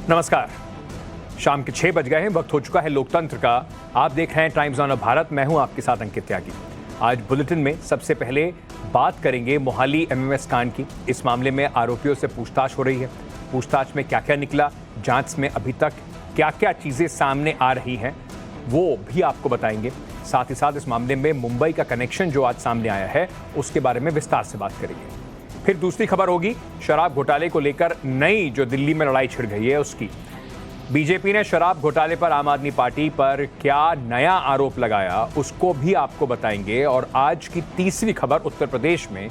नमस्कार। शाम के 6 बज गए हैं, वक्त हो चुका है लोकतंत्र का। आप देख रहे हैं टाइम्स ऑन भारत। मैं हूं आपके साथ अंकित त्यागी। आज बुलेटिन में सबसे पहले बात करेंगे मोहाली एमएमएस कांड की। इस मामले में आरोपियों से पूछताछ हो रही है। पूछताछ में क्या क्या निकला, जांच में अभी तक क्या क्या चीजें सामने आ रही हैं, वो भी आपको बताएंगे। साथ ही साथ इस मामले में मुंबई का कनेक्शन जो आज सामने आया है उसके बारे में विस्तार से बात करेंगे। फिर दूसरी खबर होगी शराब घोटाले को लेकर नई जो दिल्ली में लड़ाई छिड़ गई है उसकी। बीजेपी ने शराब घोटाले पर आम आदमी पार्टी पर क्या नया आरोप लगाया उसको भी आपको बताएंगे। और आज की तीसरी खबर उत्तर प्रदेश में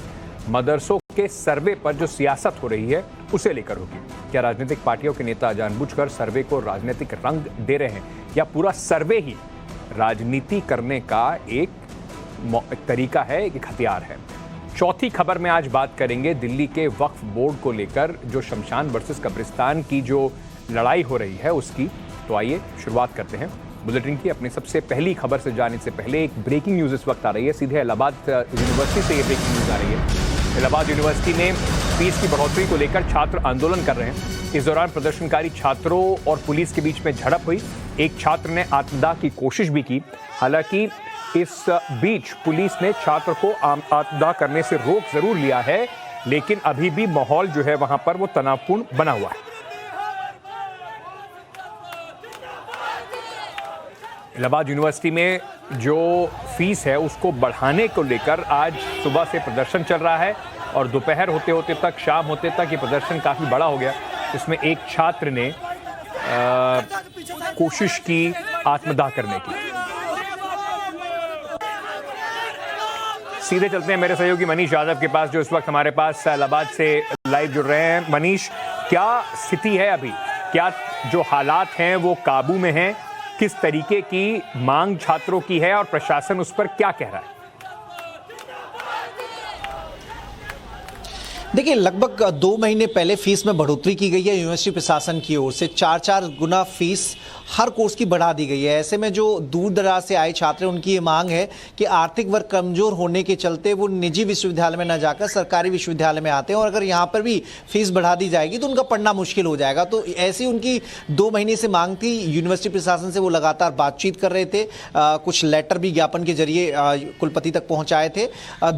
मदरसों के सर्वे पर जो सियासत हो रही है उसे लेकर होगी। क्या राजनीतिक पार्टियों के नेता जानबूझकर सर्वे को राजनीतिक रंग दे रहे हैं या पूरा सर्वे ही राजनीति करने का एक तरीका है, एक हथियार है। चौथी खबर में आज बात करेंगे दिल्ली के वक्फ बोर्ड को लेकर जो शमशान वर्सेस कब्रिस्तान की जो लड़ाई हो रही है उसकी। तो आइए शुरुआत करते हैं बुलेटिन की। अपनी सबसे पहली खबर से जाने से पहले एक ब्रेकिंग न्यूज इस वक्त आ रही है। सीधे इलाहाबाद यूनिवर्सिटी से ये ब्रेकिंग न्यूज आ रही है। इलाहाबाद यूनिवर्सिटी में फीस की बढ़ोतरी को लेकर छात्र आंदोलन कर रहे हैं। इस दौरान प्रदर्शनकारी छात्रों और पुलिस के बीच में झड़प हुई। एक छात्र ने आत्मदाह की कोशिश भी की। हालांकि इस बीच पुलिस ने छात्र को आत्मदाह करने से रोक जरूर लिया है, लेकिन अभी भी माहौल जो है वहां पर वो तनावपूर्ण बना हुआ है। इलाहाबाद यूनिवर्सिटी में जो फीस है उसको बढ़ाने को लेकर आज सुबह से प्रदर्शन चल रहा है और दोपहर होते होते तक, शाम होते तक ये प्रदर्शन काफी बड़ा हो गया। इसमें एक छात्र ने कोशिश की आत्मदाह करने की। सीधे चलते हैं मेरे सहयोगी मनीष यादव के पास जो इस वक्त हमारे पास इलाहाबाद से लाइव जुड़ रहे हैं। मनीष, क्या स्थिति है अभी? क्या जो हालात हैं वो काबू में हैं? किस तरीके की मांग छात्रों की है और प्रशासन उस पर क्या कह रहा है? देखिए, लगभग 2 महीने पहले फीस में बढ़ोतरी की गई है यूनिवर्सिटी प्रशासन की ओर से। 4 गुना फीस हर कोर्स की बढ़ा दी गई है। ऐसे में जो दूर दराज से आए छात्र हैं उनकी ये मांग है कि आर्थिक वर्ग कमजोर होने के चलते वो निजी विश्वविद्यालय में न जाकर सरकारी विश्वविद्यालय में आते हैं और अगर यहाँ पर भी फीस बढ़ा दी जाएगी तो उनका पढ़ना मुश्किल हो जाएगा। तो ऐसी उनकी 2 महीने से मांग थी। यूनिवर्सिटी प्रशासन से वो लगातार बातचीत कर रहे थे। कुछ लेटर भी ज्ञापन के जरिए कुलपति तक पहुँचाए थे।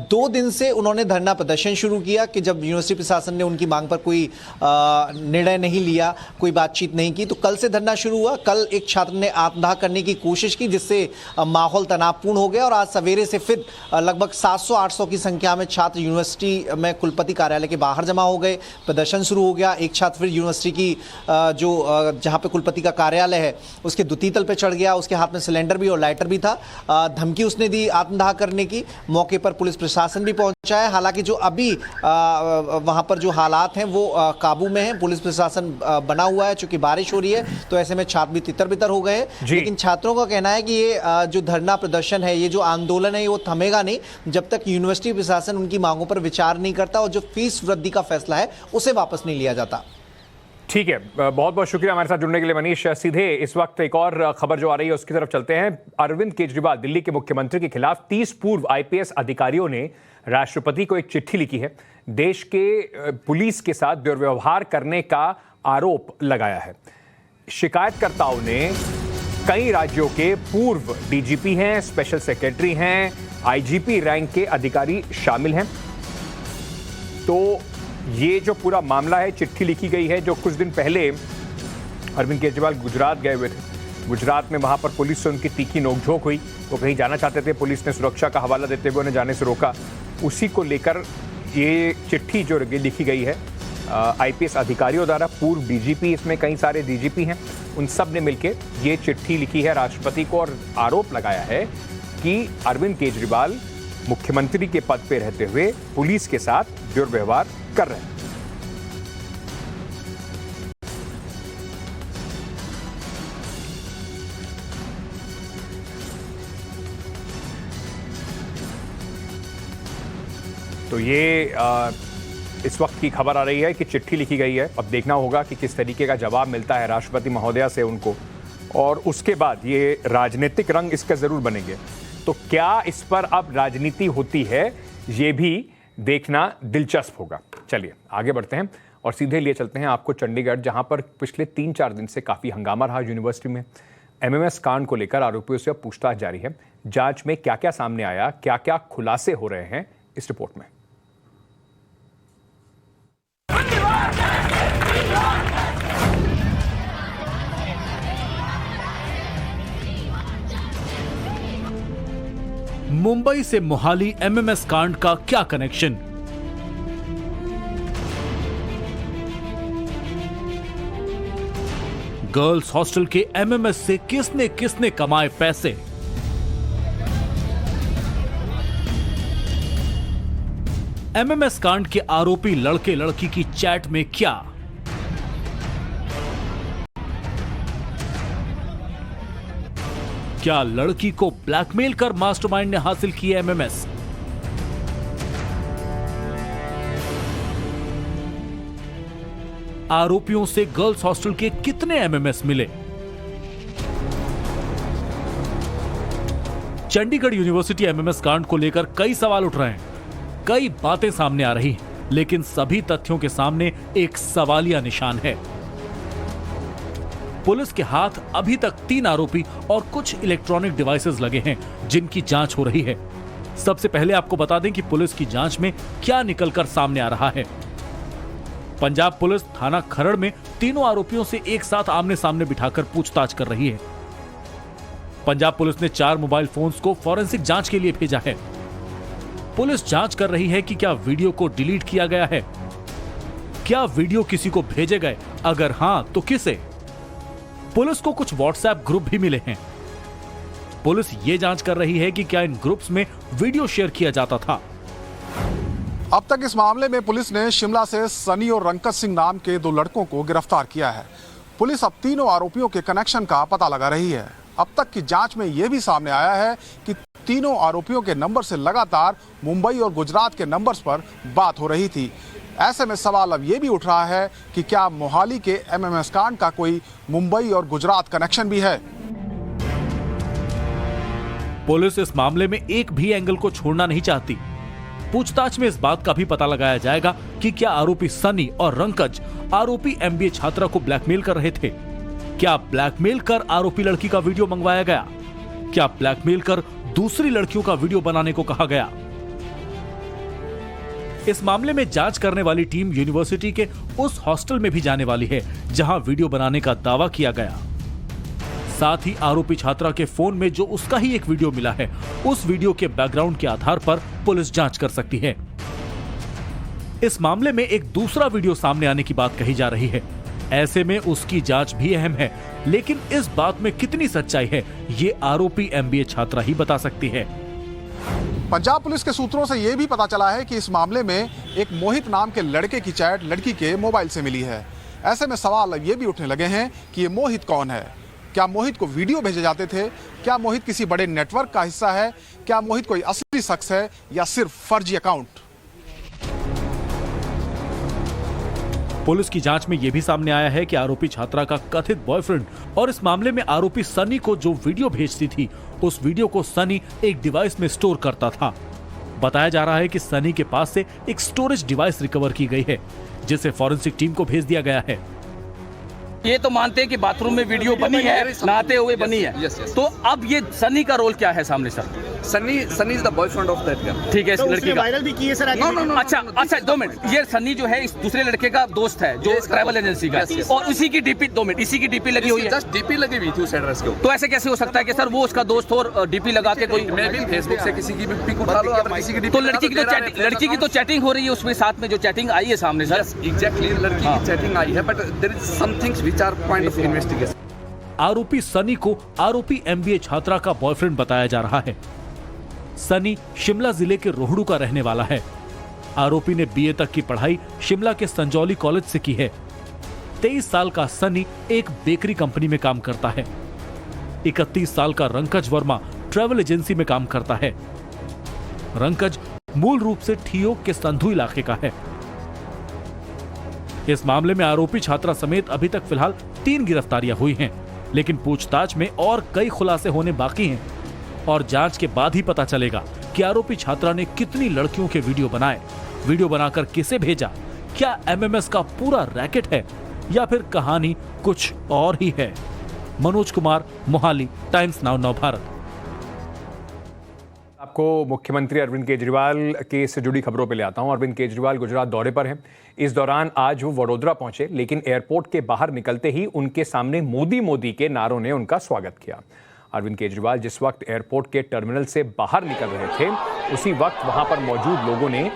2 दिन से उन्होंने धरना प्रदर्शन शुरू किया कि जब यूनिवर्सिटी प्रशासन ने उनकी मांग पर कोई निर्णय नहीं लिया, कोई बातचीत नहीं की, तो कल से धरना शुरू हुआ। कल एक छात्र ने आत्मदाह करने की कोशिश की जिससे माहौल तनावपूर्ण हो गया और आज सवेरे से फिर लगभग 700-800 की संख्या में छात्र यूनिवर्सिटी में कुलपति कार्यालय के बाहर जमा हो गए। प्रदर्शन शुरू हो गया। एक छात्र फिर यूनिवर्सिटी की जहां पे कुलपति का कार्यालय है उसके द्वितीय तल पे चढ़ गया। उसके हाथ में सिलेंडर भी और लाइटर भी था। धमकी उसने दी आत्मदाह करने की। मौके पर पुलिस प्रशासन भी पहुंचा है। हालांकि जो अभी वहां पर जो हालात हैं वो काबू में हैं। पुलिस प्रशासन बना हुआ है। चूंकि बारिश हो रही है तो ऐसे में छात्र भी तितर-बितर हो गए। लेकिन छात्रों का कहना है कि ये जो धरना प्रदर्शन है, ये जो आंदोलन है, वो थमेगा नहीं जब तक यूनिवर्सिटी प्रशासन उनकी मांगों पर विचार नहीं करता और जो फीस वृद्धि का फैसला है उसे वापस नहीं लिया जाता। ठीक है, बहुत बहुत शुक्रिया हमारे साथ जुड़ने के लिए मनीष। सीधे इस वक्त एक और खबर जो आ रही है उसकी तरफ चलते हैं। अरविंद केजरीवाल, दिल्ली के मुख्यमंत्री के खिलाफ 30 पूर्व आईपीएस अधिकारियों ने राष्ट्रपति को एक चिट्ठी लिखी है। देश के पुलिस के साथ दुर्व्यवहार करने का आरोप लगाया है। शिकायतकर्ताओं ने कई राज्यों के पूर्व डीजीपी हैं, स्पेशल सेक्रेटरी हैं, आईजीपी रैंक के अधिकारी शामिल हैं। तो ये जो पूरा मामला है, चिट्ठी लिखी गई है जो कुछ दिन पहले अरविंद केजरीवाल गुजरात गए हुए थे। गुजरात में वहां पर पुलिस से उनकी तीखी नोकझोंक हुई। वो कहीं जाना चाहते थे, पुलिस ने सुरक्षा का हवाला देते हुए उन्हें जाने से रोका। उसी को लेकर ये चिट्ठी जो लिखी गई है आईपीएस अधिकारियों द्वारा। पूर्व डीजीपी, इसमें कई सारे डीजीपी हैं, उन सब ने मिलकर ये चिट्ठी लिखी है राष्ट्रपति को और आरोप लगाया है कि अरविंद केजरीवाल मुख्यमंत्री के पद पर रहते हुए पुलिस के साथ दुर्व्यवहार कर रहे हैं। तो ये इस वक्त की खबर आ रही है कि चिट्ठी लिखी गई है। अब देखना होगा कि किस तरीके का जवाब मिलता है राष्ट्रपति महोदया से उनको, और उसके बाद ये राजनीतिक रंग इसका जरूर बनेंगे। तो क्या इस पर अब राजनीति होती है, ये भी देखना दिलचस्प होगा। चलिए आगे बढ़ते हैं और सीधे लिए चलते हैं आपको चंडीगढ़, जहां पर पिछले 3-4 दिन से काफी हंगामा रहा यूनिवर्सिटी में। एमएमएस कांड को लेकर आरोपियों से अब पूछताछ जारी है। जांच में क्या क्या सामने आया, क्या क्या खुलासे हो रहे हैं, इस रिपोर्ट में। मुंबई से मोहाली एमएमएस कांड का क्या कनेक्शन? गर्ल्स हॉस्टल के एमएमएस से किसने किसने कमाए पैसे? एमएमएस कांड के आरोपी लड़के लड़की की चैट में क्या? क्या लड़की को ब्लैकमेल कर मास्टरमाइंड ने हासिल किया एमएमएस? आरोपियों से गर्ल्स हॉस्टल के कितने एमएमएस मिले? चंडीगढ़ यूनिवर्सिटी एमएमएस कांड को लेकर कई सवाल उठ रहे हैं, कई बातें सामने आ रही हैं, लेकिन सभी तथ्यों के सामने एक सवालिया निशान है। पुलिस के हाथ अभी तक 3 आरोपी और कुछ इलेक्ट्रॉनिक डिवाइसेस लगे हैं, जिनकी जांच हो रही है। सबसे पहले आपको बता दें कि पुलिस की जांच में क्या निकलकर सामने आ रहा है। पंजाब पुलिस थाना खरड़ में तीनों आरोपियों से एक साथ आमने सामने बिठाकर पूछताछ कर रही है। पंजाब पुलिस ने 4 मोबाइल फोन्स को फॉरेंसिक जांच के लिए भेजा है। पुलिस जांच कर रही है कि क्या वीडियो को डिलीट किया गया है, क्या वीडियो किसी को भेजे गए, अगर हां तो किसे। पुलिस को कुछ व्हाट्सएप ग्रुप भी मिले हैं। पुलिस ये जांच कर रही है कि क्या इन ग्रुप्स में वीडियो शेयर किया जाता था। अब तक इस मामले में पुलिस ने शिमला से सनी और रंकत सिंह नाम के 2 लड़कों को गिरफ्तार किया है। पुलिस अब तीनों आरोपियों के कनेक्शन का पता लगा रही है। अब तक की जांच में यह भी सामने आया है कि तीनों आरोपियों के नंबर से लगातार मुंबई और गुजरात के नंबर्स पर बात हो रही थी। ऐसे में सवाल अब यह भी उठ रहा है कि क्या मोहाली के एमएमएस कांड का कोई मुंबई और गुजरात कनेक्शन भी है। पुलिस इस मामले में एक भी एंगल को छोड़ना नहीं चाहती। पूछताछ में इस बात का भी पता लगाया जाएगा कि क्या आरोपी सनी और रंकज आरोपी एमबीए छात्रा को ब्लैकमेल कर रहे थे। क्या ब्लैकमेल कर आरोपी लड़की का वीडियो मंगवाया गया? क्या ब्लैकमेल कर दूसरी लड़कियों का वीडियो बनाने को कहा गया? इस मामले में जांच करने वाली टीम यूनिवर्सिटी के उस हॉस्टल में भी जाने वाली है जहां वीडियो बनाने का दावा किया गया। साथ ही आरोपी छात्रा के फोन में जो उसका ही एक वीडियो मिला है, उस वीडियो के बैकग्राउंड के आधार पर पुलिस जांच कर सकती है। इस मामले में एक दूसरा वीडियो सामने आने की बात कही जा रही है। ऐसे में उसकी जांच भी अहम है, लेकिन इस बात में कितनी सच्चाई है, ये आरोपी एमबीए छात्रा ही बता सकती है। पंजाब पुलिस के सूत्रों से यह भी पता चला है कि इस मामले में एक मोहित नाम के लड़के की चैट लड़की के मोबाइल से मिली है। ऐसे में सवाल अब ये भी उठने लगे हैं कि ये मोहित कौन है। क्या मोहित को वीडियो भेजे जाते थे? क्या मोहित किसी बड़े नेटवर्क का हिस्सा है? क्या मोहित कोई असली शख्स है या सिर्फ फर्जी अकाउंट? पुलिस की जांच में यह भी सामने आया है कि आरोपी छात्रा का कथित बॉयफ्रेंड और इस मामले में आरोपी सनी को जो वीडियो भेजती थी, उस वीडियो को सनी एक डिवाइस में स्टोर करता था। बताया जा रहा है कि सनी के पास से एक स्टोरेज डिवाइस रिकवर की गई है, जिसे फॉरेंसिक टीम को भेज दिया गया है। ये तो मानते हैं कि बाथरूम में वीडियो बनी है, नहाते हुए बनी है। तो अब ये सनी का रोल क्या है सामने sir? Sunny is the boyfriend of that girl. ठीक है, इस लड़की का वायरल भी की है सर आगे। नो अच्छा 2 मिनट, ये सनी जो है इस दूसरे लड़के का दोस्त है जो ट्रैवल एजेंसी का, और उसी की डीपी 2 मिनट इसी की डीपी लगी हुई है। जस्ट डीपी लगी हुई थी उस एड्रेस के ऊपर। तो ऐसे कैसे हो सकता है कि सर वो उसका दोस्त और डीपी लगा के कोई मैं भी फेसबुक से किसी की भी पिक उठा लो और किसी की तो लड़की की तो चैटिंग हो रही है उसमें, साथ में जो चैटिंग आई है सामने सर। एग्जैक्टली लड़की की चैटिंग आई है, but there is some things which are point of investigation. आरोपी सनी को आरोपी एमबीए छात्रा का बॉयफ्रेंड बताया जा रहा है। सनी शिमला जिले के रोहड़ू का रहने वाला है। आरोपी ने बीए तक की पढ़ाई शिमला के संजौली कॉलेज से की है। 23 साल का सनी एक बेकरी कंपनी में काम करता है। 31 साल का रंकज वर्मा ट्रैवल एजेंसी में काम करता है। रंकज मूल रूप से ठियोग के संधू इलाके का है। इस मामले में आरोपी छात्रा समेत अभी तक फिलहाल 3 गिरफ्तारियां हुई हैं, लेकिन पूछताछ में और कई खुलासे होने बाकी हैं और जांच के बाद ही पता चलेगा कि आरोपी छात्रा ने कितनी लड़कियों के वीडियो बनाए, वीडियो बनाकर किसे भेजा, क्या एमएमएस का पूरा रैकेट है या फिर कहानी कुछ और ही है? Manoj Kumar, Mohali, times Now Navbharat. आपको मुख्यमंत्री अरविंद केजरीवाल के से जुड़ी खबरों पे ले आता हूं। अरविंद केजरीवाल गुजरात दौरे पर हैं। इस दौरान आज वो वडोदरा पहुंचे, लेकिन एयरपोर्ट के बाहर निकलते ही उनके सामने मोदी मोदी के नारों ने उनका स्वागत किया। अरविंद केजरीवाल जिस वक्त एयरपोर्ट के टर्मिनल से बाहर निकल रहे थे, उसी वक्त वहां पर मौजूद लोगों ने,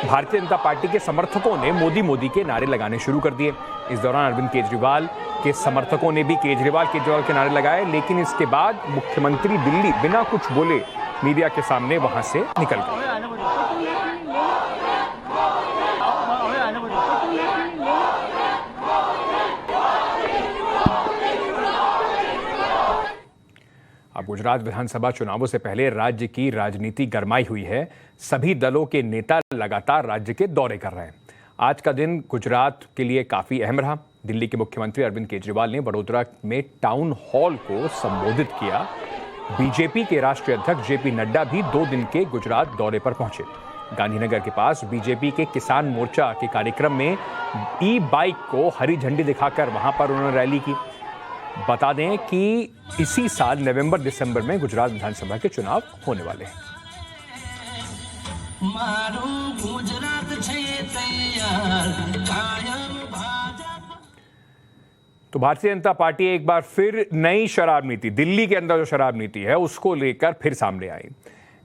भारतीय जनता पार्टी के समर्थकों ने मोदी मोदी के नारे लगाने शुरू कर दिए। इस दौरान अरविंद केजरीवाल के समर्थकों ने भी केजरीवाल के नारे लगाए, लेकिन इसके बाद मुख्यमंत्री दिल्ली बिना कुछ बोले मीडिया के सामने वहां से निकल गए। अब गुजरात विधानसभा चुनावों से पहले राज्य की राजनीति गरमाई हुई है। सभी दलों के नेता लगातार राज्य के दौरे कर रहे हैं। आज का दिन गुजरात के लिए काफी अहम रहा। दिल्ली के मुख्यमंत्री अरविंद केजरीवाल ने वडोदरा में टाउन हॉल को संबोधित किया। बीजेपी के राष्ट्रीय अध्यक्ष जेपी नड्डा भी 2 दिन के गुजरात दौरे पर पहुंचे। गांधीनगर के पास बीजेपी के किसान मोर्चा के कार्यक्रम में ई बाइक को हरी झंडी दिखाकर वहां पर उन्होंने रैली की। बता दें कि इसी साल नवंबर-दिसंबर में गुजरात विधानसभा के चुनाव होने वाले हैं। तो भारतीय जनता पार्टी एक बार फिर नई शराब नीति, दिल्ली के अंदर जो शराब नीति है उसको लेकर फिर सामने आई।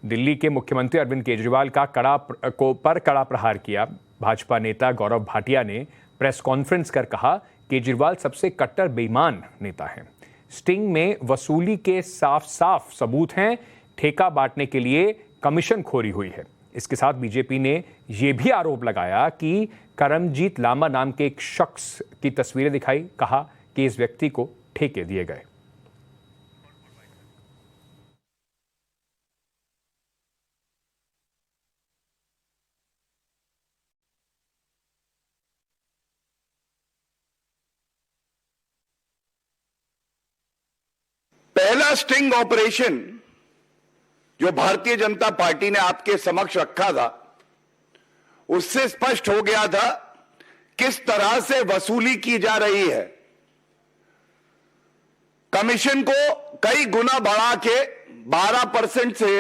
दिल्ली के मुख्यमंत्री अरविंद केजरीवाल का कड़ा प्रहार किया। भाजपा नेता गौरव भाटिया ने प्रेस कॉन्फ्रेंस कर कहा, केजरीवाल सबसे कट्टर बेईमान नेता हैं। स्टिंग में वसूली के साफ साफ सबूत हैं। ठेका बांटने के लिए कमीशन खोरी हुई है। इसके साथ बीजेपी ने यह भी आरोप लगाया कि करमजीत लामा नाम के एक शख्स की तस्वीरें दिखाई। कहा कि इस व्यक्ति को ठेके दिए गए। पहला स्टिंग ऑपरेशन जो भारतीय जनता पार्टी ने आपके समक्ष रखा था, उससे स्पष्ट हो गया था किस तरह से वसूली की जा रही है। कमीशन को कई गुना बढ़ा के 12% से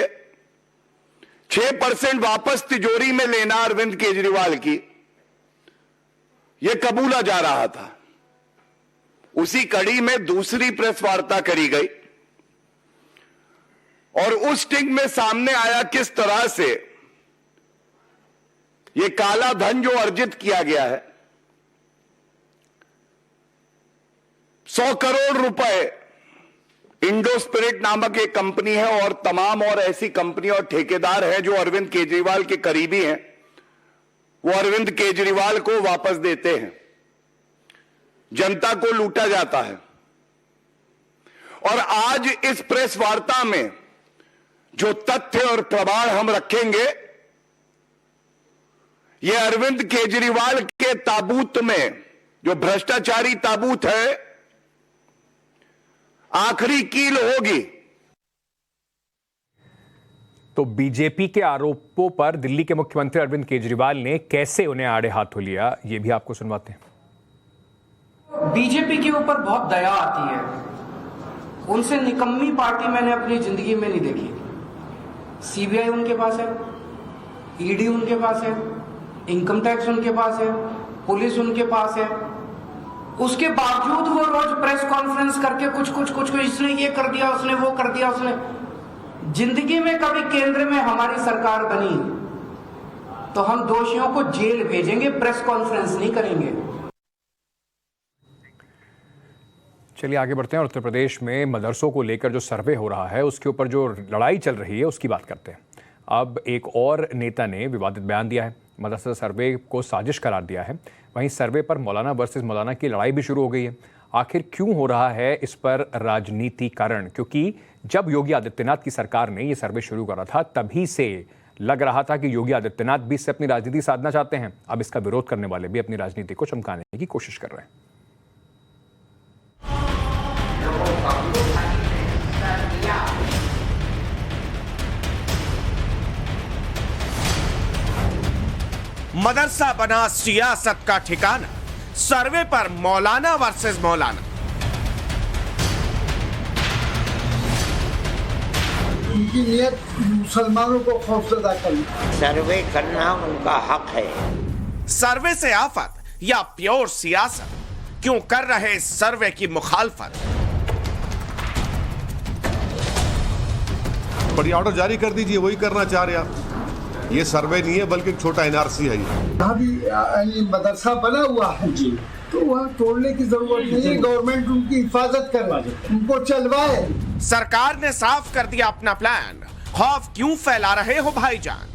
6% वापस तिजोरी में लेना अरविंद केजरीवाल की, यह कबूला जा रहा था। उसी कड़ी में दूसरी प्रेस वार्ता करी गई और उस स्टिंग में सामने आया किस तरह से यह काला धन जो अर्जित किया गया है, 100 करोड़ रुपए इंडो स्पिरिट नामक एक कंपनी है और तमाम और ऐसी कंपनी और ठेकेदार हैं जो अरविंद केजरीवाल के करीबी हैं, वो अरविंद केजरीवाल को वापस देते हैं। जनता को लूटा जाता है। और आज इस प्रेस वार्ता में जो तथ्य और प्रमाण हम रखेंगे, यह अरविंद केजरीवाल के ताबूत में जो भ्रष्टाचारी ताबूत है, आखिरी कील होगी। तो बीजेपी के आरोपों पर दिल्ली के मुख्यमंत्री अरविंद केजरीवाल ने कैसे उन्हें आड़े हाथों लिया, यह भी आपको सुनवाते हैं। बीजेपी के ऊपर बहुत दया आती है। उनसे निकम्मी पार्टी मैंने अपनी जिंदगी में नहीं देखी। सीबीआई उनके पास है, ईडी उनके पास है, इनकम टैक्स उनके पास है, पुलिस उनके पास है। उसके बावजूद वो रोज प्रेस कॉन्फ्रेंस करके कुछ इसने ये कर दिया, उसने वो कर दिया, उसने। जिंदगी में कभी केंद्र में हमारी सरकार बनी तो हम दोषियों को जेल भेजेंगे, प्रेस कॉन्फ्रेंस नहीं करेंगे। चलिए आगे बढ़ते हैं और उत्तर प्रदेश में मदरसों को लेकर जो सर्वे हो रहा है, उसके ऊपर जो लड़ाई चल रही है उसकी बात करते हैं। अब एक और नेता ने विवादित बयान दिया है, मदरसा सर्वे को साजिश करार दिया है। वहीं सर्वे पर मौलाना वर्सेस मौलाना की लड़ाई भी शुरू हो गई है। आखिर क्यों हो रहा है इस पर राजनीतिकरण? क्योंकि जब योगी आदित्यनाथ की सरकार ने यह सर्वे शुरू करा था, तभी से लग रहा था कि योगी आदित्यनाथ भी इससे अपनी राजनीति साधना चाहते हैं। अब इसका विरोध करने वाले भी अपनी राजनीति को चमकाने की कोशिश कर रहे हैं। मदरसा बना सियासत का ठिकाना, सर्वे पर मौलाना वर्सेस मौलाना। उनकी नियत मुसलमानों को खौफजदा करना, सर्वे करना उनका हक है। सर्वे से आफत या प्योर सियासत, क्यों कर रहे सर्वे की मुखालफत? बड़ी ऑर्डर जारी कर दीजिए, वही करना चाह रहे आप। ये सर्वे नहीं है बल्कि एक छोटा एनआरसी है। यहाँ भी मदरसा बना हुआ है जी, तो वहाँ तोड़ने की जरूरत नहीं है। गवर्नमेंट उनकी हिफाजत करे, उनको चलवाए। सरकार ने साफ कर दिया अपना प्लान, खौफ क्यों फैला रहे हो भाईजान?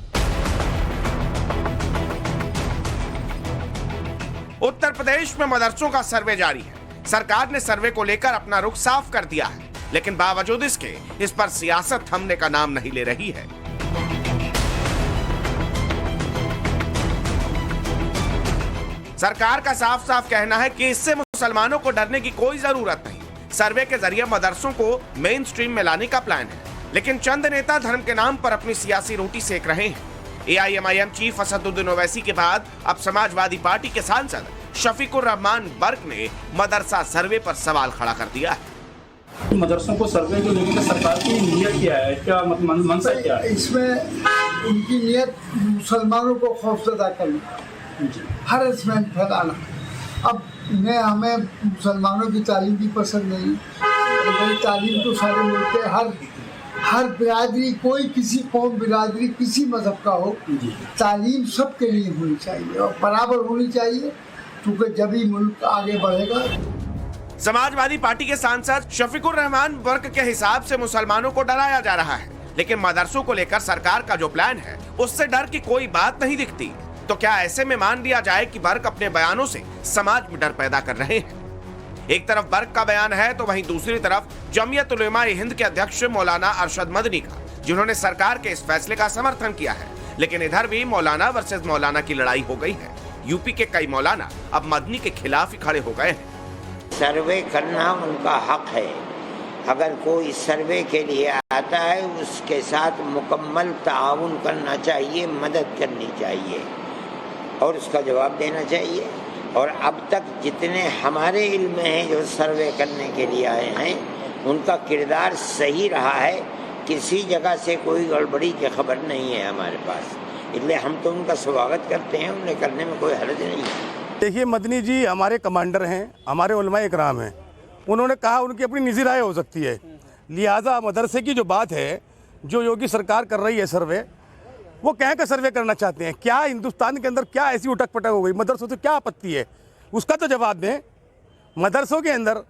उत्तर प्रदेश में मदरसों का सर्वे जारी है। सरकार ने सर्वे को लेकर अपना रुख साफ कर दिया है, लेकिन बावजूद इसके इस पर सियासत थमने का नाम नहीं ले रही है। सरकार का साफ साफ कहना है कि इससे मुसलमानों को डरने की कोई जरूरत नहीं। सर्वे के जरिए मदरसों को मेन स्ट्रीम में लाने का प्लान है, लेकिन चंद नेता धर्म के नाम पर अपनी सियासी रोटी सेक रहे हैं। AIMIM चीफ असदुद्दीन ओवैसी के बाद अब समाजवादी पार्टी के सांसद शफीकुर रहमान बर्क ने मदरसा सर्वे पर सवाल खड़ा कर दिया है। मदरसों को सर्वे को लेकर सरकार की नीयत क्या है, क्या मंशा क्या है? इसमें उनकी नियत मुसलमानों को खौफजदा करना, हरेसमेंट फैलाना। अब हमें मुसलमानों की तालीम भी पसंद नहीं। तो तालीम तो सारे मुल्क के हर बिरादरी, कोई किसी कौम बिरादरी किसी मजहब का हो, तालीम सबके लिए होनी चाहिए और बराबर होनी चाहिए, क्योंकि जब ही मुल्क आगे बढ़ेगा। समाजवादी पार्टी के सांसद शफीकुर रहमान बर्क के हिसाब से मुसलमानों को डराया जा रहा है, लेकिन मदरसों को लेकर सरकार का जो प्लान है उससे डर की कोई बात नहीं दिखती। तो क्या ऐसे में मान लिया जाए कि बर्क अपने बयानों से समाज में डर पैदा कर रहे हैं? एक तरफ बर्क का बयान है तो वहीं दूसरी तरफ जमीयत उलेमा-ए हिंद के अध्यक्ष मौलाना अरशद मदनी का, जिन्होंने सरकार के इस फैसले का समर्थन किया है। लेकिन इधर भी मौलाना वर्सेस मौलाना की लड़ाई हो गई है। यूपी के कई मौलाना अब मदनी के खिलाफ ही खड़े हो गए हैं। सर्वे करना उनका हक है। अगर कोई सर्वे के लिए आता है उसके साथ मुकम्मल ताउन करना चाहिए, मदद करनी चाहिए और उसका जवाब देना चाहिए। और अब तक जितने हमारे इल्म में हैं जो सर्वे करने के लिए आए हैं, उनका किरदार सही रहा है। किसी जगह से कोई गड़बड़ी की खबर नहीं है हमारे पास, इसलिए हम तो उनका स्वागत करते हैं, उन्हें करने में कोई हर्ज नहीं है। देखिए, मदनी जी हमारे कमांडर हैं, हमारे उलमा इकराम हैं। उन्होंने कहा उनकी अपनी निजी राय हो सकती है, लिहाजा मदरसे की जो बात है, जो योगी सरकार कर रही है सर्वे, वो कहाँ का सर्वे करना चाहते हैं? क्या हिंदुस्तान के अंदर क्या ऐसी उठक पटक हो गई? मदरसों से क्या आपत्ति है, उसका तो जवाब दें। मदरसों के अंदर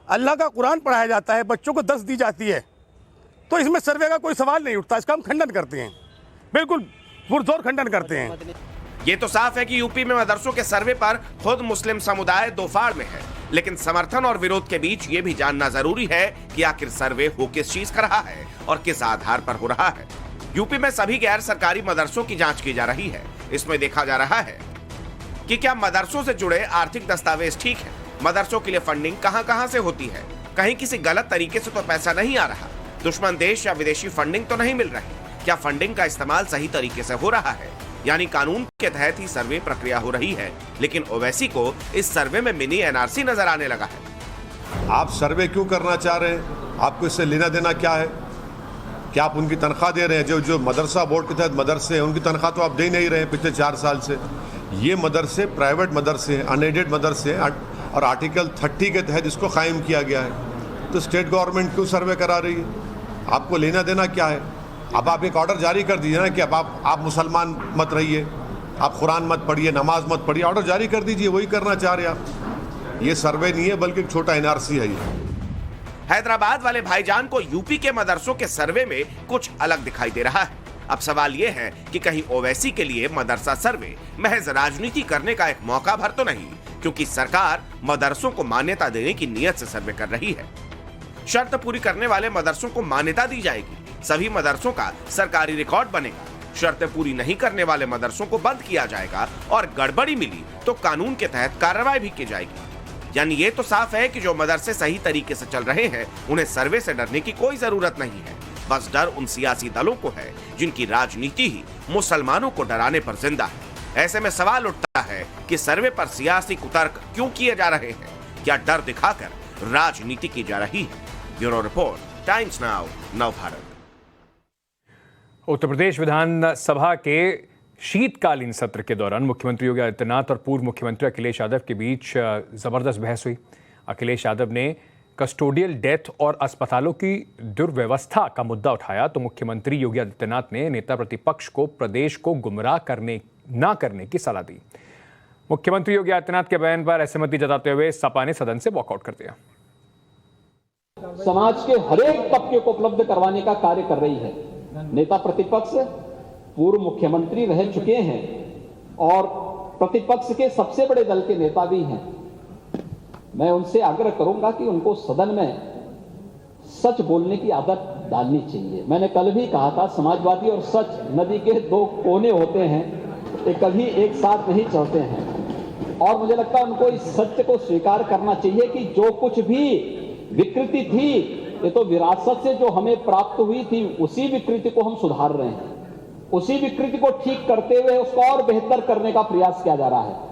अल्लाह का कुरान पढ़ाया जाता है, बच्चों को दर्स दी जाती है, तो इसमें सर्वे का कोई सवाल नहीं उठता। इसका हम खंडन करते हैं, बिल्कुल पुरजोर खंडन करते हैं। ये तो साफ है कि यूपी में मदरसों के सर्वे पर खुद मुस्लिम समुदाय दो फाड़ में है, लेकिन समर्थन और विरोध के बीच ये भी जानना जरूरी है कि आखिर सर्वे हो किस चीज का रहा है और किस आधार पर हो रहा है। यूपी में सभी गैर सरकारी मदरसों की जांच की जा रही है। इसमें देखा जा रहा है कि क्या मदरसों से जुड़े आर्थिक दस्तावेज ठीक है, मदरसों के लिए फंडिंग कहां-कहां से होती है, कहीं किसी गलत तरीके से तो पैसा नहीं आ रहा, दुश्मन देश या विदेशी फंडिंग तो नहीं मिल रही, क्या फंडिंग का इस्तेमाल सही तरीके से हो रहा है, यानी कानून के तहत ही सर्वे प्रक्रिया हो रही है। लेकिन ओवैसी को इस सर्वे में मिनी एनआरसी नजर आने लगा है। आप सर्वे क्यों करना चाह रहे हैं? आपको इससे लेना देना क्या है? क्या आप उनकी तनख्वाह दे रहे हैं? जो मदरसा बोर्ड के तहत मदरसे हैं, उनकी तनख्वाह तो आप दे नहीं रहे हैं पिछले 4 साल से। ये मदरसे प्राइवेट मदरसे हैं, अनएडेड मदरसे हैं, और आर्टिकल 30 के तहत इसको कायम किया गया है। तो स्टेट गवर्नमेंट क्यों सर्वे करा रही है? आपको लेना देना क्या है? अब आप एक ऑर्डर जारी कर दीजिए ना कि अब आप मुसलमान मत रहिए, आप कुरान मत पढ़िए, नमाज मत पढ़िए, ऑर्डर जारी कर दीजिए, वही करना चाह रहे आप। ये सर्वे नहीं है बल्कि एक छोटा एनआरसी है। ये हैदराबाद वाले भाईजान को यूपी के मदरसों के सर्वे में कुछ अलग दिखाई दे रहा है। अब सवाल यह है कि कहीं ओवैसी के लिए मदरसा सर्वे महज राजनीति करने का एक मौका भर तो नहीं, क्योंकि सरकार मदरसों को मान्यता देने की नीयत से सर्वे कर रही है। शर्त पूरी करने वाले मदरसों को मान्यता दी जाएगी, सभी मदरसों का सरकारी रिकॉर्ड बनेगा। शर्तें पूरी नहीं करने वाले मदरसों को बंद किया जाएगा और गड़बड़ी मिली तो कानून के तहत कार्रवाई भी की जाएगी। यानी ये तो साफ है कि जो मदरसे सही तरीके से चल रहे हैं उन्हें सर्वे से डरने की कोई जरूरत नहीं है। बस डर उन सियासी दलों को है जिनकी राजनीति ही मुसलमानों को डराने पर जिंदा है। ऐसे में सवाल उठता है कि सर्वे पर सियासी कुतर्क क्यों किए जा रहे हैं? क्या डर दिखाकर राजनीति की जा रही है? Bureau report, Times Now, Navbharat. Uttar Pradesh विधानसभा के शीतकालीन सत्र के दौरान मुख्यमंत्री योगी आदित्यनाथ और पूर्व मुख्यमंत्री अखिलेश यादव के बीच जबरदस्त बहस हुई। अखिलेश यादव ने कस्टोडियल डेथ और अस्पतालों की दुर्व्यवस्था का मुद्दा उठाया तो मुख्यमंत्री योगी आदित्यनाथ ने नेता प्रतिपक्ष को प्रदेश को गुमराह न करने की सलाह दी। मुख्यमंत्री योगी आदित्यनाथ के बयान पर असहमति जताते हुए सपा ने सदन से वॉकआउट कर दिया। समाज के हरेक तबके को उपलब्ध करवाने का कार्य कर रही है। नेता प्रतिपक्ष पूर्व मुख्यमंत्री रह चुके हैं और प्रतिपक्ष के सबसे बड़े दल के नेता भी हैं। मैं उनसे आग्रह करूंगा कि उनको सदन में सच बोलने की आदत डालनी चाहिए। मैंने कल भी कहा था, समाजवादी और सच नदी के दो कोने होते हैं, ये कभी एक साथ नहीं चलते हैं। और मुझे लगता है उनको इस सत्य को स्वीकार करना चाहिए कि जो कुछ भी विकृति थी, ये तो विरासत से जो हमें प्राप्त हुई थी, उसी विकृति को हम सुधार रहे हैं। उसी विकृति को ठीक करते हुए उसको और बेहतर करने का प्रयास किया जा रहा है।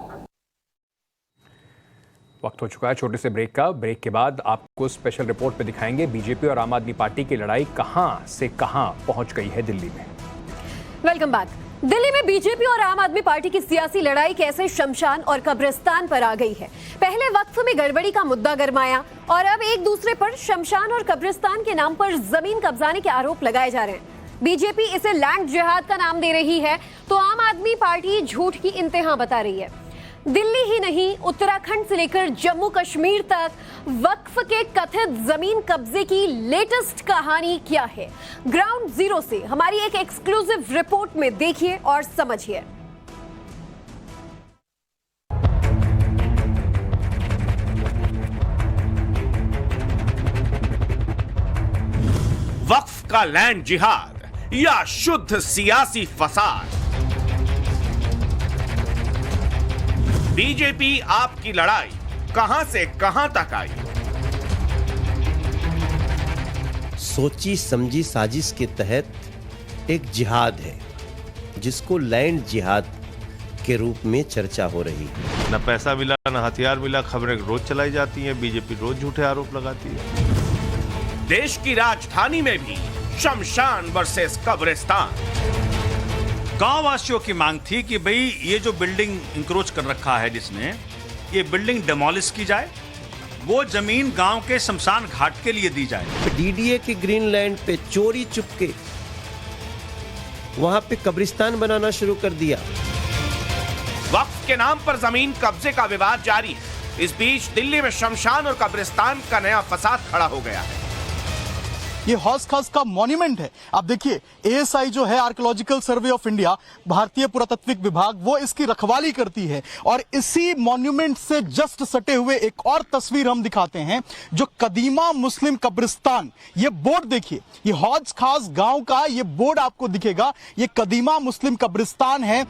वक्त हो चुका है छोटे से ब्रेक का। ब्रेक के बाद आपको स्पेशल रिपोर्ट में दिखाएंगे बीजेपी और आम आदमी पार्टी की लड़ाई कहां से कहां पहुंच गई है दिल्ली में। Welcome back. दिल्ली में बीजेपी और आम आदमी पार्टी की सियासी लड़ाई कैसे शमशान और कब्रिस्तान पर आ गई है। पहले वक्फ में गड़बड़ी का मुद्दा गरमाया और अब एक दूसरे पर शमशान और कब्रिस्तान के नाम पर जमीन कब्जाने के आरोप लगाए जा रहे हैं। बीजेपी इसे लैंड जिहाद का नाम दे रही है तो आम आदमी पार्टी झूठ की इंतहा बता रही है। दिल्ली ही नहीं, उत्तराखंड से लेकर जम्मू कश्मीर तक वक्फ के कथित जमीन कब्जे की लेटेस्ट कहानी क्या है, ग्राउंड जीरो से हमारी एक एक्सक्लूसिव रिपोर्ट में देखिए और समझिए। वक्फ का लैंड जिहाद या शुद्ध सियासी फसाद? बीजेपी आपकी लड़ाई कहां से कहां तक आई? सोची समझी साजिश के तहत एक जिहाद है जिसको लैंड जिहाद के रूप में चर्चा हो रही है। न पैसा मिला, न हथियार मिला, खबरें रोज चलाई जाती हैं। बीजेपी रोज झूठे आरोप लगाती है। देश की राजधानी में भी शमशान वर्सेस कब्रिस्तान। गांव वासियों की मांग थी कि भाई ये जो बिल्डिंग इंक्रोच कर रखा है जिसने, ये बिल्डिंग डिमोलिश की जाए, वो जमीन गांव के शमशान घाट के लिए दी जाए। डीडीए के ग्रीन लैंड पे चोरी चुपके वहां पे कब्रिस्तान बनाना शुरू कर दिया। वक्फ के नाम पर जमीन कब्जे का विवाद जारी है। इस बीच दिल्ली में शमशान और कब्रिस्तान का नया फसाद खड़ा हो गया है। ये हौस खास का मॉन्यूमेंट है। आप देखिए, एएसआई जो है आर्कियोलॉजिकल सर्वे ऑफ इंडिया, भारतीय पुरातत्विक विभाग, वो इसकी रखवाली करती है। और इसी मॉन्यूमेंट से जस्ट सटे हुए एक और तस्वीर हम दिखाते हैं, जो कदीमा मुस्लिम कब्रिस्तान। ये बोर्ड देखिए, ये हौज खास गांव का ये बोर्ड आपको दिखेगा, ये कदीमा मुस्लिम कब्रिस्तान है।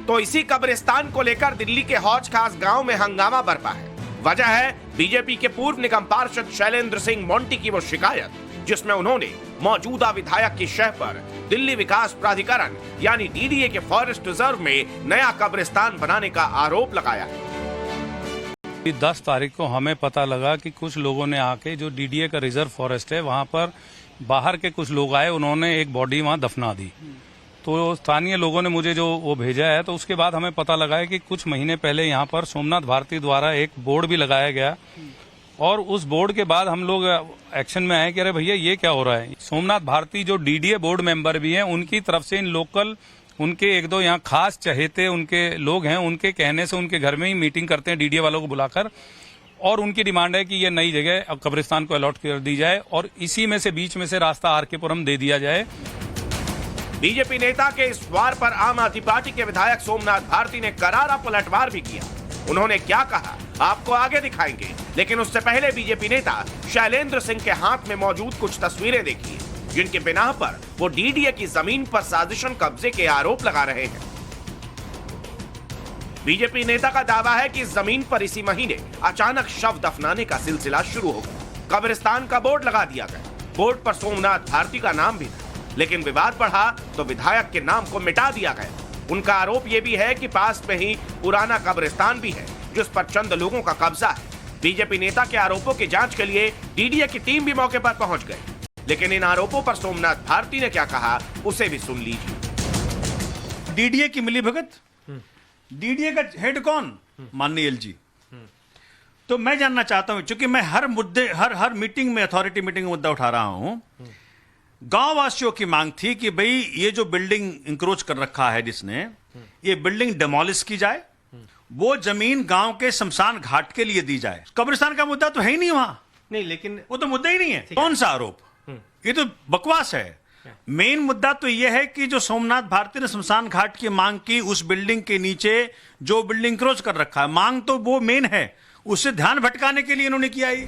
तो इसी कब्रिस्तान को लेकर दिल्ली के हौज खास गांव में हंगामा बरपा है। वजह है बीजेपी के पूर्व निगम पार्षद शैलेंद्र सिंह मोंटी की वो शिकायत, जिसमें उन्होंने मौजूदा विधायक की शह पर दिल्ली विकास प्राधिकरण यानी डीडीए के फॉरेस्ट रिजर्व में नया कब्रिस्तान बनाने का आरोप लगाया है। 10 तारीख को हमें पता लगा कि कुछ लोगों ने आके, जो डीडीए का रिजर्व फॉरेस्ट है, वहां पर बाहर के कुछ लोग आए, उन्होंने एक बॉडी वहां दफना दी। तो स्थानीय लोगों ने मुझे जो वो भेजा है, तो उसके बाद हमें पता लगा है कि कुछ महीने पहले यहाँ पर सोमनाथ भारती द्वारा एक बोर्ड भी लगाया गया और उस बोर्ड के बाद हम लोग एक्शन में आए कि अरे भैया ये क्या हो रहा है। सोमनाथ भारती जो डीडीए बोर्ड मेंबर भी हैं, उनकी तरफ से इन लोकल उनके एक दो यहाँ खास चहेते उनके लोग हैं, उनके कहने से उनके घर में ही मीटिंग करते हैं डीडीए वालों को बुलाकर, और उनकी डिमांड है कि ये नई जगह कब्रिस्तान को अलॉट कर दी जाए और इसी में से बीच में से रास्ता आरकेपुरम दे दिया जाए। बीजेपी नेता के इस वार पर आम आदमी पार्टी के विधायक सोमनाथ भारती ने करारा पलटवार भी किया। उन्होंने क्या कहा आपको आगे दिखाएंगे, लेकिन उससे पहले बीजेपी नेता शैलेंद्र सिंह के हाथ में मौजूद कुछ तस्वीरें देखिए, जिनके बिना पर वो डीडीए की जमीन पर साजिशन कब्जे के आरोप लगा रहे हैं। बीजेपी नेता का दावा है कि इस जमीन पर इसी महीने अचानक शव दफनाने का सिलसिला शुरू हो गया। कब्रिस्तान का बोर्ड लगा दिया गया। बोर्ड पर सोमनाथ भारती का नाम भी था, लेकिन विवाद बढ़ा तो विधायक के नाम को मिटा दिया गया। उनका आरोप यह भी है कि पास में ही पुराना कब्रिस्तान भी है जिस पर चंद लोगों का कब्जा है। बीजेपी नेता के आरोपों की जांच के लिए डीडीए की टीम भी मौके पर पहुंच गई, लेकिन इन आरोपों पर सोमनाथ भारती ने क्या कहा उसे भी सुन लीजिए। डीडीए की मिलीभगत, डीडीए का हेड कौन? माननीय एलजी। तो मैं जानना चाहता हूं, क्योंकि मैं हर मुद्दे हर मीटिंग में, अथॉरिटी मीटिंग में मुद्दा उठा रहा हूं। गांव वासियों की मांग थी कि भाई ये जो बिल्डिंग इंक्रोच कर रखा है जिसने, ये बिल्डिंग डिमोलिश की जाए, वो जमीन गांव के शमशान घाट के लिए दी जाए। कब्रिस्तान का मुद्दा तो है ही नहीं वहां। नहीं, लेकिन वो तो मुद्दा ही नहीं है। कौन सा आरोप? ये तो बकवास है। मेन मुद्दा तो यह है कि जो सोमनाथ भारती ने शमशान घाट की मांग की, उस बिल्डिंग के नीचे जो बिल्डिंग इंक्रोच कर रखा है, मांग तो वो मेन है, उससे ध्यान भटकाने के लिए इन्होंने किया ही।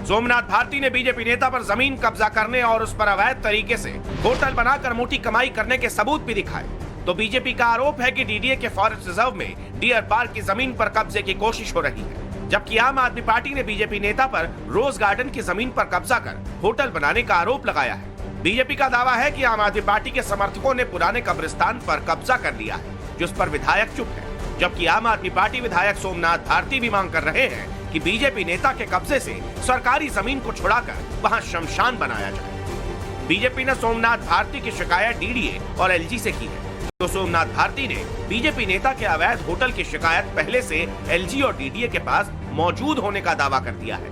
सोमनाथ भारती ने बीजेपी नेता पर जमीन कब्जा करने और उस पर अवैध तरीके से होटल बनाकर मोटी कमाई करने के सबूत भी दिखाए। तो बीजेपी का आरोप है कि डीडीए के फॉरेस्ट रिजर्व में डियर पार्क की जमीन पर कब्जे की कोशिश हो रही है, जबकि आम आदमी पार्टी ने बीजेपी नेता पर रोज गार्डन की जमीन पर कब्जा कर होटल बनाने का आरोप लगाया है। बीजेपी का दावा है कि आम आदमी पार्टी के समर्थकों ने पुराने कब्रिस्तान पर कब्जा कर लिया है, जिस पर विधायक चुप है, जबकि आम आदमी पार्टी विधायक सोमनाथ भारती भी मांग कर रहे हैं कि बीजेपी नेता के कब्जे से सरकारी जमीन को छुड़ाकर वहां शमशान बनाया जाए। बीजेपी ने सोमनाथ भारती की शिकायत डीडीए और एलजी से की है, तो सोमनाथ भारती ने बीजेपी नेता के अवैध होटल की शिकायत पहले से एलजी और डीडीए के पास मौजूद होने का दावा कर दिया है।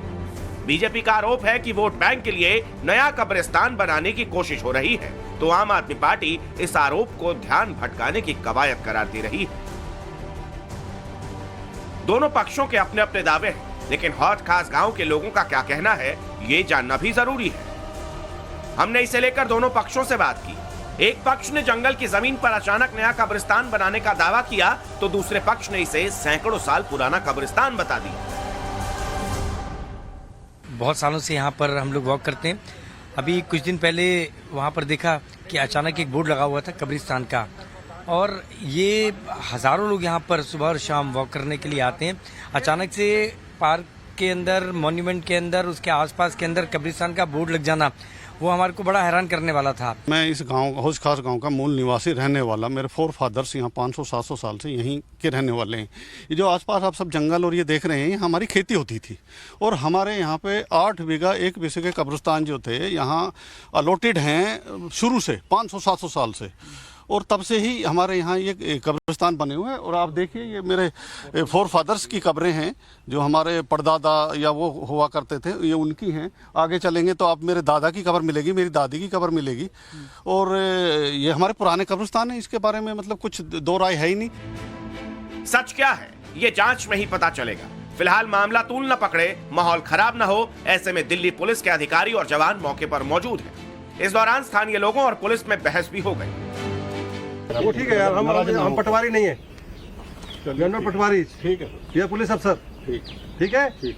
बीजेपी का आरोप है कि वोट बैंक के लिए नया कब्रिस्तान बनाने की कोशिश हो रही है, तो आम आदमी पार्टी इस आरोप को ध्यान भटकाने की कवायद करार दे रही है। दोनों पक्षों के अपने अपने दावे हैं, लेकिन हौज खास गांव के लोगों का क्या कहना है ये जानना भी जरूरी है। हमने इसे लेकर दोनों पक्षों से बात की। एक पक्ष ने जंगल की जमीन पर अचानक नया कब्रिस्तान बनाने का दावा किया, तो दूसरे पक्ष ने इसे सैकड़ों साल पुराना कब्रिस्तान बता दिया। बहुत सालों से यहाँ पर हम लोग वॉक करते हैं। अभी कुछ दिन पहले वहाँ पर देखा कि अचानक एक बोर्ड लगा हुआ था कब्रिस्तान का, और ये हज़ारों लोग यहाँ पर सुबह और शाम वॉक करने के लिए आते हैं। अचानक से पार्क के अंदर, मॉन्यूमेंट के अंदर, उसके आसपास के अंदर कब्रिस्तान का बोर्ड लग जाना, वो हमारे को बड़ा हैरान करने वाला था। मैं इस गांव, हौज खास गांव का मूल निवासी रहने वाला, मेरे फोर फादर्स यहाँ 500-700 साल से यहीं के रहने वाले हैं। ये जो आसपास आप सब जंगल और ये देख रहे हैं, ये हमारी खेती होती थी, और हमारे यहाँ पे 8 बीघा 1 बीघे के कब्रिस्तान जो थे यहाँ अलॉटेड हैं शुरू से 500-700 साल से, और तब से ही हमारे यहाँ ये कब्रिस्तान बने हुए हैं। और आप देखिए, ये मेरे फोर फादर्स की कब्रें हैं, जो हमारे परदादा या वो हुआ करते थे, ये उनकी हैं। आगे चलेंगे तो आप मेरे दादा की कब्र मिलेगी, मेरी दादी की कब्र मिलेगी, और ये हमारे पुराने कब्रिस्तान हैं। इसके बारे में मतलब कुछ दो राय है ही नहीं। सच क्या है ये जांच में ही पता चलेगा। फिलहाल मामला तूल न पकड़े, माहौल खराब न हो, ऐसे में दिल्ली पुलिस के अधिकारी और जवान मौके पर मौजूद हैं। इस दौरान स्थानीय लोगों और पुलिस में बहस भी हो गई। वो ठीक है यार, हम पटवारी नहीं है, पटवारी ठीक है, ये पुलिस अफसर ठीक है।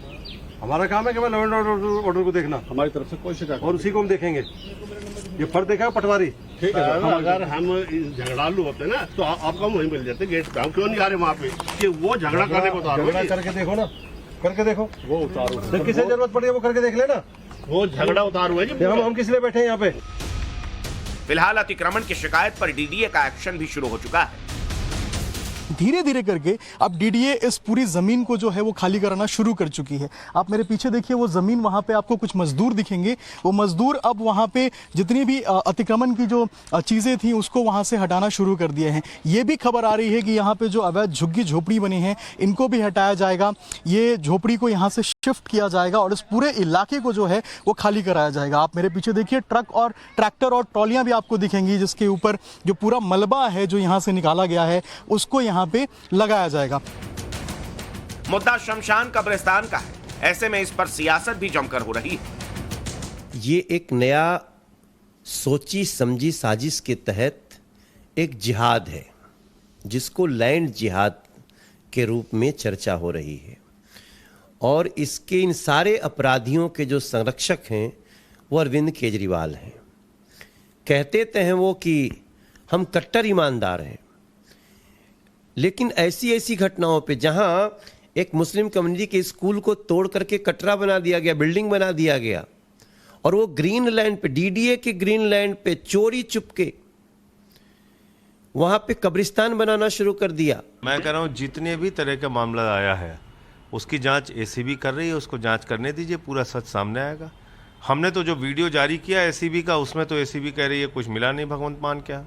हमारा काम है कि लॉ एंड ऑर्डर को देखना, हमारी तरफ से कोई शिकायत, और उसी को हम देखेंगे। ये फर्द देखा है पटवारी, ठीक है। अगर हम झगड़ालू होते ना तो आपको वहीं मिल जाते गेट पे। हम क्यों नहीं आ रहे वहाँ पे कि वो झगड़ा करने को उतारो? झगड़ा करके देखो ना, करके देखो, वो उतारो, किसे जरूरत पड़ी है वो करके देख लेना। वो झगड़ा उतारू है जी। हम किस लिए बैठे हैं यहाँ पे? फिलहाल अतिक्रमण की शिकायत पर डीडीए का एक्शन भी शुरू हो चुका है। धीरे धीरे करके अब डीडीए इस पूरी जमीन को जो है वो खाली कराना शुरू कर चुकी है। आप मेरे पीछे देखिए, वो जमीन, वहां पे आपको कुछ मजदूर दिखेंगे। वो मजदूर अब वहां पे जितनी भी अतिक्रमण की जो चीजें थी उसको वहां से हटाना शुरू कर दिए हैं। ये भी खबर आ रही है कि यहाँ पे जो अवैध झुग्गी झोपड़ी बनी है इनको भी हटाया जाएगा। ये झोपड़ी को यहाँ से शिफ्ट किया जाएगा और इस पूरे इलाके को जो है वो खाली कराया जाएगा। आप मेरे पीछे देखिए, ट्रक और ट्रैक्टर और ट्रॉलियां भी आपको दिखेंगी, जिसके ऊपर जो पूरा मलबा है जो यहाँ से निकाला गया है उसको यहाँ पे लगाया जाएगा। मुद्दा शमशान कब्रिस्तान का है, ऐसे में इस पर सियासत भी जमकर हो रही है। ये एक नया सोची समझी साजिश के तहत एक जिहाद है, जिसको लैंड जिहाद के रूप में चर्चा हो रही है, और इसके इन सारे अपराधियों के जो संरक्षक हैं वो अरविंद केजरीवाल हैं। कहते तो हैं वो कि हम कट्टर ईमानदार हैं, लेकिन ऐसी घटनाओं पे जहां एक मुस्लिम कम्युनिटी के स्कूल को तोड़ करके कटरा बना दिया गया, बिल्डिंग बना दिया गया, और वो ग्रीन लैंड पे, डीडीए के ग्रीन लैंड पे चोरी चुपके वहां पे कब्रिस्तान बनाना शुरू कर दिया। मैं कह रहा हूँ जितने भी तरह का मामला आया है उसकी जांच एसीबी कर रही है, उसको जांच करने दीजिए, पूरा सच सामने आएगा। हमने तो जो वीडियो जारी किया एसीबी का, उसमें तो एसीबी कह रही है कुछ मिला नहीं भगवंत मान के यहाँ,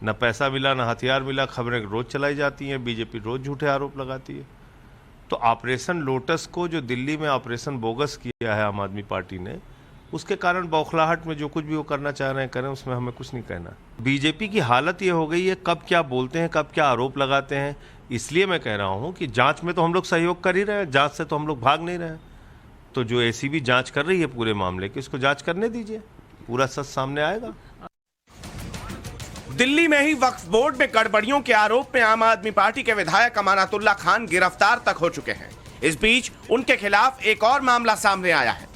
न पैसा मिला न हथियार मिला। खबरें रोज चलाई जाती हैं, बीजेपी रोज झूठे आरोप लगाती है। तो ऑपरेशन लोटस को जो दिल्ली में ऑपरेशन बोगस किया है आम आदमी पार्टी ने, उसके कारण बौखलाहट में जो कुछ भी वो करना चाह रहे हैं करें, उसमें हमें कुछ नहीं कहना। बीजेपी की हालत ये हो गई है कब क्या बोलते हैं, कब क्या आरोप लगाते हैं। इसलिए मैं कह रहा हूं कि जांच में तो हम लोग सहयोग कर ही रहे हैं, जांच से तो हम लोग भाग नहीं रहे हैं। तो जो एसीबी जांच कर रही है पूरे मामले की, उसको जांच करने दीजिए, पूरा सच सामने आएगा। दिल्ली में ही वक्फ बोर्ड में गड़बड़ियों के आरोप में आम आदमी पार्टी के विधायक अमानतुल्लाह खान गिरफ्तार तक हो चुके हैं। इस बीच उनके खिलाफ एक और मामला सामने आया है।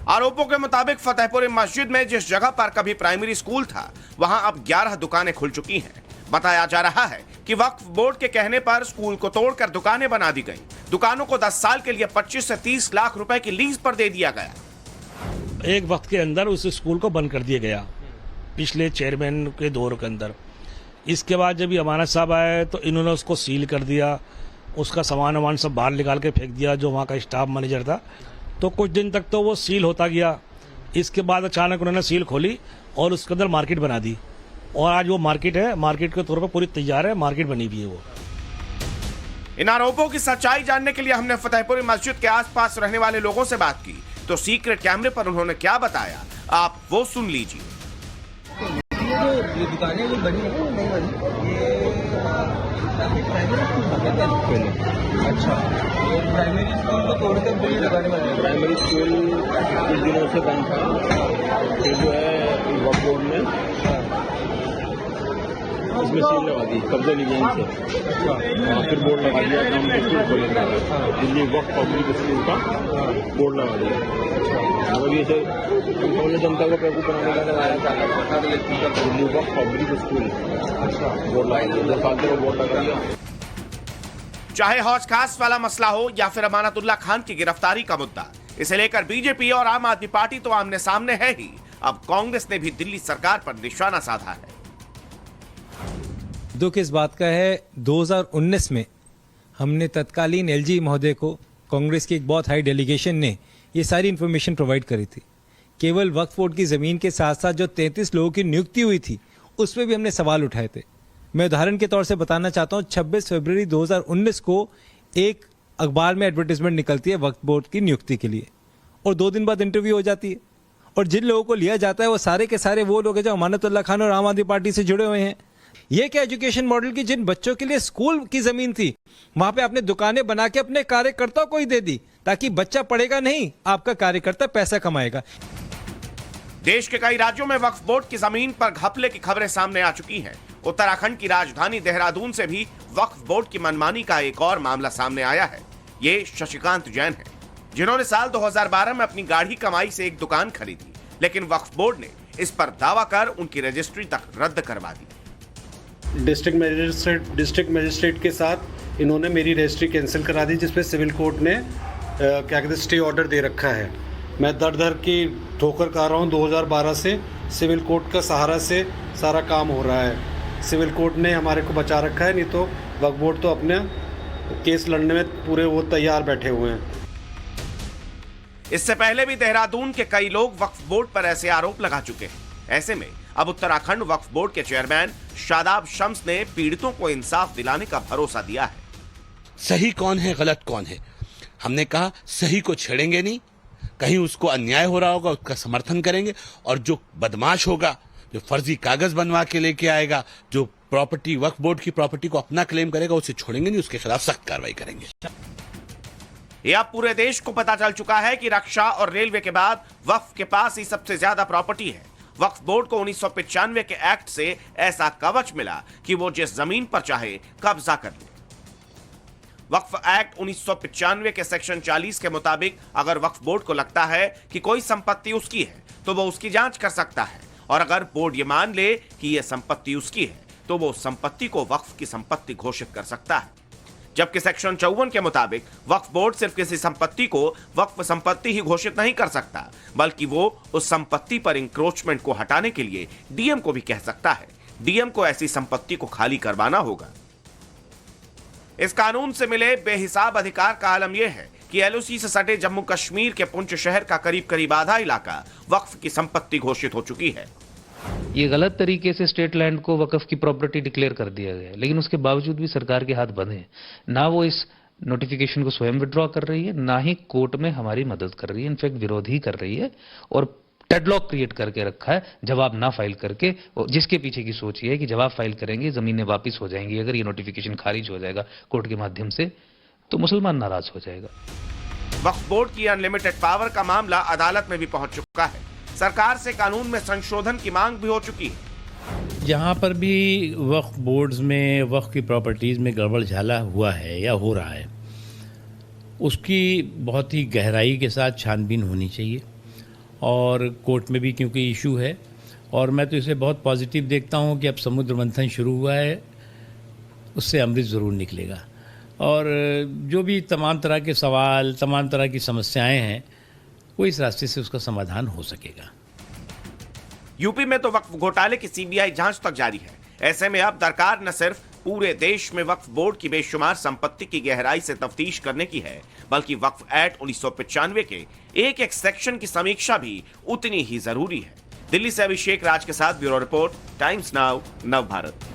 आरोपों के मुताबिक फतेहपुर मस्जिद में जिस जगह पर कभी प्राइमरी स्कूल था, वहां अब 11 दुकानें खुल चुकी हैं। बताया जा रहा है कि वक्फ बोर्ड के कहने पर स्कूल को तोड़कर दुकानें बना दी गई। दुकानों को 10 साल के लिए 25 से 30 लाख रुपए की लीज पर दे दिया गया। एक वक्त के अंदर उस स्कूल को बंद कर दिया गया, पिछले चेयरमैन के दौर के अंदर। इसके बाद जब ये अमानत साहब आए तो इन्होंने उसको सील कर दिया, उसका सामान सब बाहर निकाल के फेंक दिया, जो वहाँ का स्टाफ मैनेजर था। तो कुछ दिन तक तो वो सील होता गया। इसके बाद अचानक उन्होंने सील खोली और उसके अंदर मार्केट बना दी, और आज वो मार्केट है, मार्केट के तौर पर पूरी तैयार है, मार्केट बनी हुई है वो। इन आरोपों की सच्चाई जानने के लिए हमने फतेहपुर मस्जिद के आसपास रहने वाले लोगों से बात की, तो सीक्रेट कैमरे पर उन्होंने क्या बताया, आप वो सुन लीजिए। ये दुकानें जो बनी है वो नहीं बनी, अच्छा, प्राइमरी स्कूल को तोड़कर भी दुकानें बनाई। प्राइमरी स्कूल कुछ दिनों से बंद था, फिर जो है वक्फ बोर्ड ने इसमें सील लगा दी, कब्जा लिया इनसे। अच्छा, फिर बोर्ड लगा दिया कि हम स्कूल खोलेंगे, दिल्ली वक्फ पब्लिक स्कूल का बोर्ड लगा दिया। और ये उन्होंने जनता को बेवकूफ बनाने का लगाया, Delhi Waqf public school board लगा दिया, 2 साल तक बोर्ड लगा दिया। चाहे हौज खास वाला मसला हो या फिर अमानतुल्लाह खान की गिरफ्तारी का मुद्दा, इसे लेकर बीजेपी और आम आदमी पार्टी तो आमने सामने है ही, अब कांग्रेस ने भी दिल्ली सरकार पर निशाना साधा है। दुख इस बात का है 2019 में हमने तत्कालीन एलजी महोदय को, कांग्रेस की एक बहुत हाई डेलीगेशन ने ये सारी इन्फॉर्मेशन प्रोवाइड करी थी। केवल वक्फ बोर्ड की ज़मीन के साथ साथ जो 33 लोगों की नियुक्ति हुई थी उस पर भी हमने सवाल उठाए थे। मैं उदाहरण के तौर से बताना चाहता हूँ, 26 फरवरी 2019 को एक अखबार में एडवर्टीजमेंट निकलती है वक्फ बोर्ड की नियुक्ति के लिए, और 2 दिन बाद इंटरव्यू हो जाती है, और जिन लोगों को लिया जाता है वो सारे के सारे वो लोग हैं जो अमानतुल्लाह खान और आम आदमी पार्टी से जुड़े हुए हैं। ये क्या एजुकेशन मॉडल की जिन बच्चों के लिए स्कूल की जमीन थी वहां पे आपने दुकानें बना के अपने कार्यकर्ताओं को ही दे दी, ताकि बच्चा पढ़ेगा नहीं, आपका कार्यकर्ता पैसा कमाएगा। देश के कई राज्यों में वक्फ बोर्ड की जमीन पर घपले की खबरें सामने आ चुकी हैं। उत्तराखंड की राजधानी देहरादून से भी वक्फ बोर्ड की मनमानी का एक और मामला सामने आया है। ये शशिकांत जैन है, जिन्होंने साल 2012 में अपनी गाढ़ी कमाई से एक दुकान खरीदी, लेकिन वक्फ बोर्ड ने इस पर दावा कर उनकी रजिस्ट्री तक रद्द करवा दी। डिस्ट्रिक्ट मजिस्ट्रेट के साथ इन्होंने मेरी रजिस्ट्री कैंसिल करा दी, जिसपे सिविल कोर्ट ने क्या कहते हैं स्टे ऑर्डर दे रखा है। मैं दर दर की ठोकर खा रहा हूँ। 2012 से सिविल कोर्ट का सहारा से सारा काम हो रहा है। सिविल कोर्ट ने हमारे को बचा रखा है, नहीं तो वक्फ बोर्ड तो अपने केस लड़ने में पूरे वो तैयार बैठे हुए हैं। इससे पहले भी देहरादून के कई लोग वक्फ बोर्ड पर ऐसे आरोप लगा चुके हैं। ऐसे में अब उत्तराखंड वक्फ बोर्ड के चेयरमैन शादाब शम्स ने पीड़ितों को इंसाफ दिलाने का भरोसा दिया है। सही कौन है, गलत कौन है, हमने कहा सही को छेड़ेंगे नहीं, कहीं उसको अन्याय हो रहा होगा उसका समर्थन करेंगे, और जो बदमाश होगा, जो फर्जी कागज बनवा के लेके आएगा, जो प्रॉपर्टी वक्फ बोर्ड की प्रॉपर्टी को अपना क्लेम करेगा, उसे छोड़ेंगे नहीं, उसके खिलाफ सख्त कार्रवाई करेंगे। ये अब पूरे देश को पता चल चुका है कि रक्षा और रेलवे के बाद वक्फ के पास ही सबसे ज्यादा प्रॉपर्टी है। वक्फ बोर्ड को 1995 के एक्ट से ऐसा कवच मिला कि वो जिस जमीन पर चाहे कब्जा कर ले। वक्फ एक्ट 1995 के सेक्शन 40 के मुताबिक अगर वक्फ बोर्ड को लगता है कि कोई संपत्ति उसकी है तो वो उसकी जांच कर सकता है, और अगर बोर्ड ये मान ले कि यह संपत्ति उसकी है तो वो संपत्ति को वक्फ की संपत्ति घोषित कर सकता है। जबकि सेक्शन 54 के मुताबिक वक्फ बोर्ड सिर्फ किसी संपत्ति को वक्फ संपत्ति ही घोषित नहीं कर सकता, बल्कि वो उस संपत्ति पर इंक्रोचमेंट को हटाने के लिए डीएम को भी कह सकता है डीएम को ऐसी संपत्ति को खाली करवाना होगा। इस कानून से मिले बेहिसाब अधिकार का आलम यह है कि एलओसी से सटे जम्मू कश्मीर के पुंछ शहर का करीब करीब आधा इलाका वक्फ की संपत्ति घोषित हो चुकी है। ये गलत तरीके से स्टेट लैंड को वक्फ की प्रॉपर्टी डिक्लेयर कर दिया गया है, लेकिन उसके बावजूद भी सरकार के हाथ बंधे हैं। ना वो इस नोटिफिकेशन को स्वयं विड्रॉ कर रही है, ना ही कोर्ट में हमारी मदद कर रही है, इनफैक्ट विरोध ही कर रही है और डेडलॉक क्रिएट करके रखा है जवाब ना फाइल करके, जिसके पीछे की सोच ये है कि जवाब फाइल करेंगे जमीनें वापस हो जाएंगी। अगर ये नोटिफिकेशन खारिज हो जाएगा कोर्ट के माध्यम से तो मुसलमान नाराज हो जाएगा। वक्फ बोर्ड की अनलिमिटेड पावर का मामला अदालत में भी पहुंच चुका है। सरकार से कानून में संशोधन की मांग भी हो चुकी है। जहां पर भी वक्फ बोर्ड्स में वक्फ की प्रॉपर्टीज़ में गड़बड़ झाला हुआ है या हो रहा है, उसकी बहुत ही गहराई के साथ छानबीन होनी चाहिए और कोर्ट में भी क्योंकि इशू है, और मैं तो इसे बहुत पॉजिटिव देखता हूं कि अब समुद्र मंथन शुरू हुआ है, उससे अमृत ज़रूर निकलेगा और जो भी तमाम तरह के सवाल, तमाम तरह की समस्याएं हैं, वो इस रास्ते से उसका समाधान हो सकेगा। यूपी में तो वक्फ घोटाले की सीबीआई जांच तक जारी है। ऐसे में अब दरकार न सिर्फ पूरे देश में वक्फ बोर्ड की बेशुमार संपत्ति की गहराई से तफ्तीश करने की है, बल्कि वक्फ एक्ट 1995 के एक एक सेक्शन की समीक्षा भी उतनी ही जरूरी है। दिल्ली से अभिषेक राज के साथ ब्यूरो रिपोर्ट, टाइम्स नाउ, नव भारत।